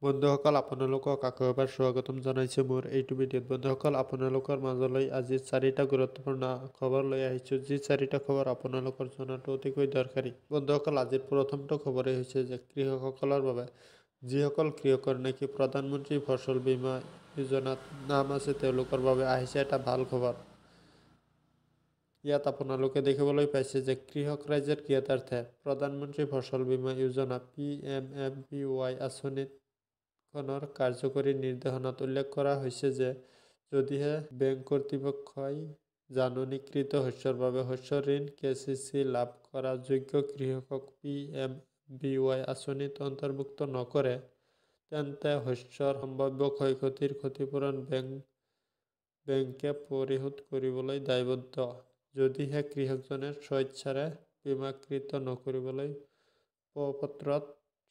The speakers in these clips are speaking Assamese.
বন্ধুসকল আপোনালোকক আকৌ এবাৰ স্বাগতম জনাইছোঁ মোৰ এইটো ভিডিঅ'ত। বন্ধুসকল আপোনালোকৰ মাজলৈ আজি 4টা গুৰুত্বপূৰ্ণ খবৰ লৈ আহিছোঁ, যি 4টা খবৰ আপোনালোকৰ জনাটো অতিকৈ দৰকাৰী। বন্ধুসকল আজিৰ প্ৰথমটো খবৰেই হৈছে যে কৃষকসকলৰ বাবে যিসকল কৃষকৰ নেকি প্ৰধানমন্ত্ৰী ফচল বীমা যোজনাত নাম আছে তেওঁলোকৰ বাবে আহিছে এটা ভাল খবৰ। ইয়াত আপোনালোকে দেখিবলৈ পাইছে যে কৃষক ৰাইজৰ জ্ঞাতাৰ্থে প্ৰধানমন্ত্ৰী ফচল বীমা যোজনা PMFBY আঁচনিত খনৰ কাৰ্যকৰী নিৰ্দেশনাত উল্লেখ কৰা হৈছে যে যদিহে বেংক কৰ্তৃপক্ষই জাননীকৃত শস্যৰ বাবে শস্য ঋণ KCC লাভ কৰা যোগ্য কৃষকক PMFBY আঁচনিত অন্তৰ্ভুক্ত নকৰে, তেন্তে শস্যৰ সম্ভাৱ্য ক্ষয়ক্ষতিৰ ক্ষতিপূৰণ বেংকে পৰিশোধ কৰিবলৈ দায়বদ্ধ, যদিহে কৃষকজনে স্বেচ্ছাৰে বীমাকৃত নকৰিবলৈ প্ৰপত্ৰত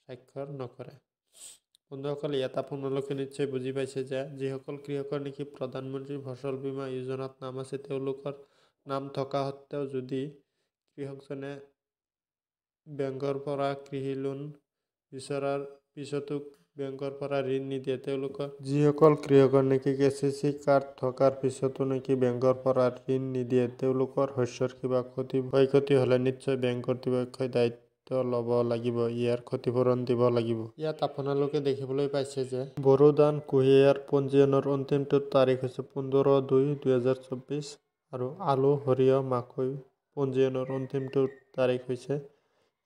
স্বাক্ষৰ নকৰে। বন্ধুসকল ইয়াত আপোনালোকে নিশ্চয় বুজি পাইছে যে যিসকল কৃষকৰ নেকি প্ৰধানমন্ত্ৰী ফচল বীমা যোজনাত নাম আছে তেওঁলোকৰ নাম থকা সত্ত্বেও যদি কৃষকজনে বেংকৰ পৰা কৃষি লোন বিচৰাৰ পিছতো বেংকৰ পৰা ঋণ নিদিয়ে, তেওঁলোকৰ যিসকল কৃষকৰ নেকি KCC কাৰ্ড থকাৰ পিছতো নেকি বেংকৰ পৰা ঋণ নিদিয়ে, তেওঁলোকৰ শস্যৰ কিবা ক্ষয়ক্ষতি হ'লে নিশ্চয় বেংক কৰ্তৃপক্ষই দায়িত্ব ল'ব লাগিব, ইয়াৰ ক্ষতিপূৰণ দিব লাগিব। ইয়াত আপোনালোকে দেখিবলৈ পাইছে যে বড়ো ধান কুঁহিয়াৰ পঞ্জীয়নৰ অন্তিম তাৰিখ হৈছে 15/2/2024 আৰু আলু সৰিয়হ মাকৈ পঞ্জীয়নৰ অন্তিম তাৰিখ হৈছে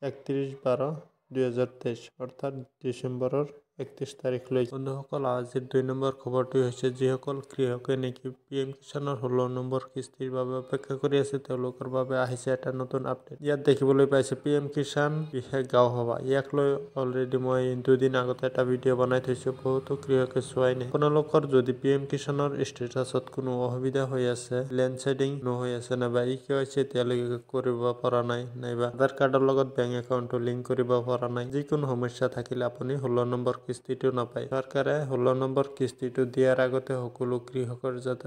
31/12/2023 অৰ্থাৎ ডিচেম্বৰৰ 31 তাৰিখলৈ। বন্ধুসকল আজিৰ 2 নম্বৰ খবৰটো হৈছে যিসকল কৃষকে নেকি PM কিষাণৰ 16 নম্বৰ কিস্তিৰ বাবে অপেক্ষা কৰি আছে তেওঁলোকৰ বাবে আহিছে এটা নতুন আপডেট। ইয়াত দেখিবলৈ পাইছে PM কিষাণ বিশেষ গাঁও সভা। ইয়াক লৈ অলৰেডি মই 2 দিন আগতে এটা ভিডিঅ' বনাই থৈছোঁ, বহুতো কৃষকে চোৱাই নাই। আপোনালোকৰ যদি PM কিষাণৰ ষ্টেটাছত কোনো অসুবিধা হৈ আছে, লেণ্ডশ্লাইডিং নহৈ আছে নাইবা KYC এতিয়ালৈকে কৰিব পৰা নাই, নাইবা আধাৰ কাৰ্ডৰ লগত বেংক একাউণ্টটো লিংক কৰিব পৰা নাই, যিকোনো সমস্যা থাকিলে আপুনি 16 নম্বৰ কিস্তিটো নাপায়। চৰকাৰে 16 নম্বৰ কিস্তিটো দিয়াৰ আগতে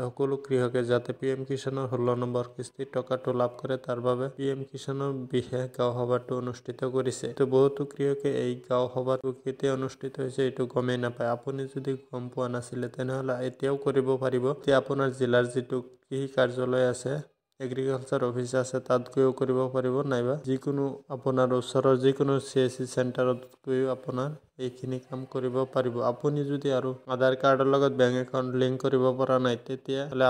সকলো কৃষকে যাতে PM কিষাণৰ 16 নম্বৰ কিস্তিৰ টকাটো লাভ কৰে তাৰ বাবে PM কিষাণৰ বিশেষ গাঁও সভাটো অনুষ্ঠিত কৰিছে। বহুতো কৃষকে এই গাঁও সভাটো কেতিয়া অনুষ্ঠিত হৈছে এইটো গমেই নাপায়। আপুনি যদি গম পোৱা নাছিলে তেনেহলে এতিয়াও কৰিব পাৰিব। এতিয়া আপোনাৰ জিলাৰ যিটো কৃষি কাৰ্যালয় আছে, এগ্ৰিকালচাৰ অফিচ আছে, তাত গৈও কৰিব পাৰিব, নাইবা যিকোনো আপোনাৰ ওচৰৰ যিকোনো CSC চেণ্টাৰত গৈও আপোনাৰ এইখিনি কাম কৰিব পাৰিব। আপুনি যদি আৰু আধাৰ কাৰ্ডৰ লগত বেংক একাউণ্ট লিংক কৰিব পৰা নাই তেতিয়াহ'লে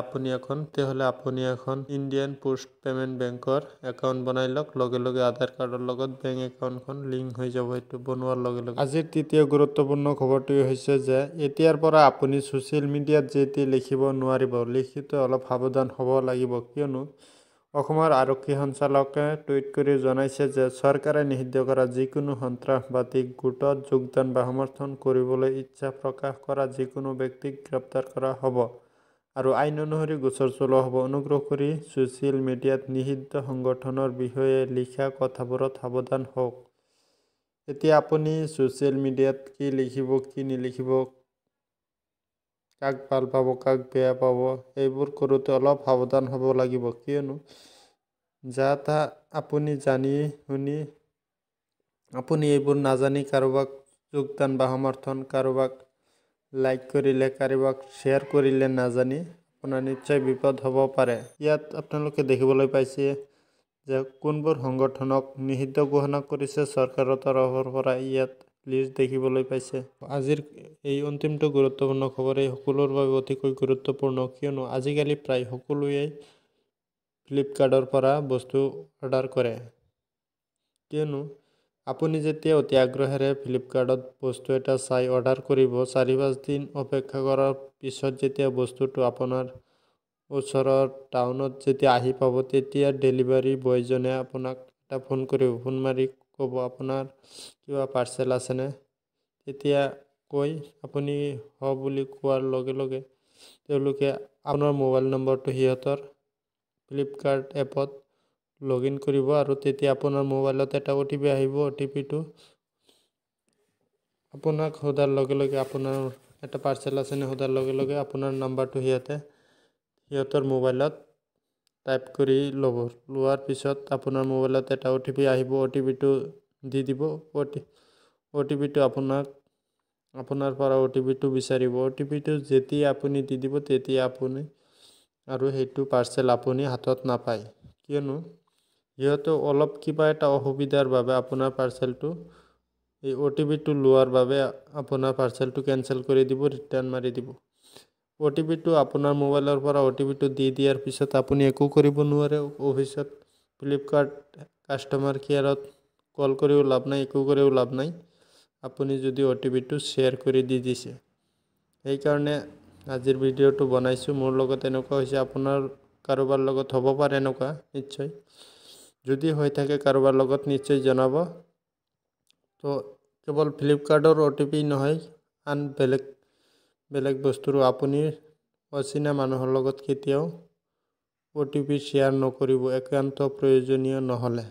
আপুনি এখন ইণ্ডিয়ান পোষ্ট পেমেণ্ট বেংকৰ একাউণ্ট বনাই লওক, লগে লগে আধাৰ কাৰ্ডৰ লগত বেংক একাউণ্টখন লিংক হৈ যাব এইটো বনোৱাৰ লগে লগে। আজিৰ তৃতীয় গুৰুত্বপূৰ্ণ খবৰটো হৈছে যে এতিয়াৰ পৰা আপুনি ছ'চিয়েল মিডিয়াত যি টি লিখিব নোৱাৰিব, লিখোঁতে অলপ সাৱধান হ'ব লাগিব, কিয়নো অসমৰ আৰক্ষী সঞ্চালকে টুইট কৰি জনাইছে যে চৰকাৰে নিষিদ্ধ কৰা যিকোনো সন্ত্ৰাসবাদী গোটত যোগদান বা সমৰ্থন কৰিবলৈ ইচ্ছা প্ৰকাশ কৰা যিকোনো ব্যক্তিক গ্ৰেপ্তাৰ কৰা হ'ব আৰু আইন অনুসৰি গোচৰ চলোৱা হ'ব। অনুগ্ৰহ কৰি ছ'চিয়েল মিডিয়াত নিষিদ্ধ সংগঠনৰ বিষয়ে লিখা কথাবোৰত সাৱধান হওক। এতিয়া আপুনি ছ'চিয়েল মিডিয়াত কি লিখিব কি নিলিখিব, কাক ভাল পাব কাক বেয়া পাব, এইবোৰ কৰোঁতে অলপ সাৱধান হ'ব লাগিব, কিয়নো যা আপুনি জানি শুনি আপুনি এইবোৰ নাজানি কাৰোবাক যোগদান বা সমৰ্থন, কাৰোবাক লাইক কৰিলে, কাৰোবাক শ্বেয়াৰ কৰিলে নাজানি আপোনাৰ নিশ্চয় বিপদ হ'ব পাৰে। ইয়াত আপোনালোকে দেখিবলৈ পাইছে যে কোনবোৰ সংগঠনক নিষিদ্ধ ঘোষণা কৰিছে চৰকাৰৰ তৰফৰ পৰা, ইয়াত লিষ্ট দেখিবলৈ পাইছে। আজিৰ এই অন্তিমটো গুৰুত্বপূৰ্ণ খবৰ এই সকলোৰ বাবে অতিকৈ গুৰুত্বপূৰ্ণ, কিয়নো আজিকালি প্ৰায় সকলোৱেই ফ্লিপকাৰ্টৰ পৰা বস্তু অৰ্ডাৰ কৰে। কিয়নো আপুনি যেতিয়া অতি আগ্ৰহেৰে ফ্লিপকাৰ্টত বস্তু এটা চাই অৰ্ডাৰ কৰিব, 4-5 দিন অপেক্ষা কৰাৰ পিছত যেতিয়া বস্তুটো আপোনাৰ ওচৰৰ টাউনত যেতিয়া আহি পাব, তেতিয়া ডেলিভাৰী বয়জনে আপোনাক এটা ফোন কৰিব, ফোন মাৰি ক'ব আপোনাৰ কিবা পাৰ্চেল আছেনে, তেতিয়া কৈ আপুনি বুলি কোৱাৰ লগে লগে তেওঁলোকে আপোনাৰ মোবাইল নম্বৰটো সিহঁতৰ ফ্লিপকাৰ্ট এপত লগ ইন কৰিব আৰু তেতিয়া আপোনাৰ মোবাইলত এটা OTP আহিব। OTPটো আপোনাক সোধাৰ লগে লগে আপোনাৰ এটা পাৰ্চেল আছেনে সোধাৰ লগে লগে আপোনাৰ নাম্বাৰটো সিহঁতৰ মোবাইলত টাইপ কৰি ল'ব। লোৱাৰ পিছত আপোনাৰ মোবাইলত এটা OTP আহিব, OTPটো দি দিব। OTPটো আপোনাক আপোনাৰ পৰা OTP-টো বিচাৰিব। OTP-টো যেতিয়া আপুনি দি দিব তেতিয়া আপুনি আৰু সেইটো পাৰ্চেল আপুনি হাতত নাপায়, কিয়নো সিহঁতে অলপ কিবা এটা অসুবিধাৰ বাবে আপোনাৰ পাৰ্চেলটো এই OTP-টো লোৱাৰ বাবে আপোনাৰ পাৰ্চেলটো কেনচেল কৰি দিব, ৰিটাৰ্ণ মাৰি দিব। OTP-টো আপোনাৰ মোবাইলৰ পৰা OTP-টো দি দিয়াৰ পিছত আপুনি একো কৰিব নোৱাৰে। অফিচত ফ্লিপকাৰ্ট কাষ্টমাৰ কেয়াৰত কল কৰিও লাভ নাই, একো কৰিও লাভ নাই, আপুনি যদি OTP-টো শ্বেয়াৰ কৰি দি দিছে। সেইকাৰণে আজিৰ ভিডিঅ'টো বনাইছোঁ। মোৰ লগত এনেকুৱা হৈছে, আপোনাৰ কাৰোবাৰ লগত হ'ব পাৰে এনেকুৱা, নিশ্চয়। যদি হৈ থাকে কাৰোবাৰ লগত নিশ্চয় জনাব। তো কেৱল ফ্লিপকাৰ্টৰ OTP নহয়, আন বেলেগ বস্তুৰো আপুনি অচিনা মানুহৰ লগত কেতিয়াও OTP শ্বেয়াৰ নকৰিব, একান্ত প্ৰয়োজনীয় নহ'লে।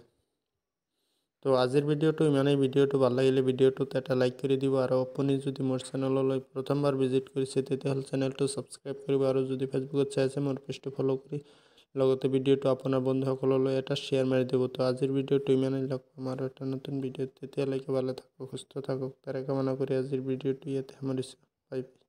তো আজিৰ ভিডিঅ'টো ইমানেই। ভিডিঅ'টো ভাল লাগিলে ভিডিঅ'টোত এটা লাইক কৰি দিব, আৰু আপুনি যদি মোৰ চেনেললৈ প্ৰথমবাৰ ভিজিট কৰিছে তেতিয়াহ'লে চেনেলটো ছাবস্ক্ৰাইব কৰিব, আৰু যদি ফেচবুকত চাই আছে মোৰ পেজটো ফ'ল' কৰি লগতে ভিডিঅ'টো আপোনাৰ বন্ধুসকললৈ এটা শ্বেয়াৰ মাৰি দিব। তো আজিৰ ভিডিঅ'টো ইমানেই। লগ পাম আৰু এটা নতুন ভিডিঅ'ত। তেতিয়ালৈকে ভালে থাকক, সুস্থ থাকক, তাৰে কামনা কৰি আজিৰ ভিডিঅ'টো ইয়াতে সামৰিছোঁ। Bye bye.